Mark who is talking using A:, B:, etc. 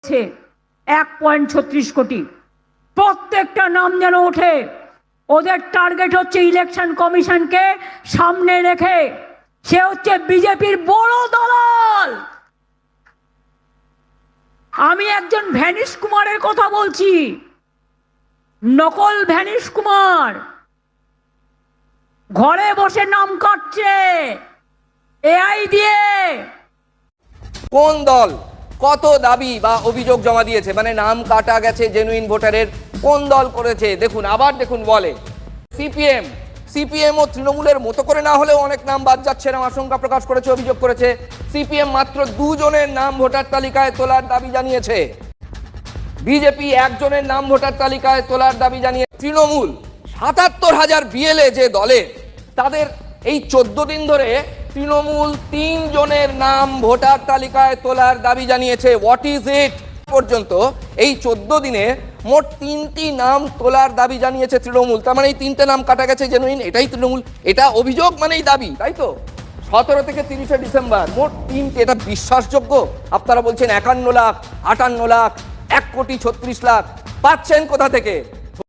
A: 1.36 কোটি। প্রত্যেকটা নাম যেন ওঠে। ওদের টার্গেট হচ্ছে ইলেকশন কমিশনকে সামনে রেখে। সে হচ্ছে বিজেপির বড় দলাল। আমি একজন ভ্যানিশ কুমারের কথা বলছি, নকল ভ্যানিশ কুমার ঘরে বসে নাম কাটছে এআই দিয়ে।
B: কোন দল কত দাবি বা অভিযোগ জমা দিয়েছে, মানে নাম কাটা গেছে জেনুইন ভোটারের, কোন দল করেছে? দেখুন, আবার দেখুন, বলে সিপিএম ও তৃণমূলের মতো করে না হলেও অনেক নাম বাদ যাচ্ছে না আশঙ্কা প্রকাশ করেছে, অভিযোগ করেছে। সিপিএম মাত্র 2 জনের নাম ভোটার তালিকায় তোলার দাবি জানিয়েছে, বিজেপি 1 জনের নাম ভোটার তালিকায় তোলার দাবি জানিয়ে, তৃণমূল 77,000 বিএলএ যে দলে, তাদের এই 14 দিন ধরে তৃণমূল 3 জনের নাম ভোটার তালিকায় তোলার দাবি জানিয়েছে। What is it? পর্যন্ত এই 14 দিনে মোট 3টি নাম তোলার দাবি জানিয়েছে তৃণমূল। তার মানে এই 3টে নাম কাটা গেছে জেনুইন, এটাই তৃণমূল, এটা অভিযোগ মানেই দাবি, তাই তো? 17 থেকে 30 ডিসেম্বর মোট 3টে, এটা বিশ্বাসযোগ্য? আপনারা বলছেন 51 লাখ, 58 লাখ, 1,36,00,000 পাচ্ছেন কোথা থেকে?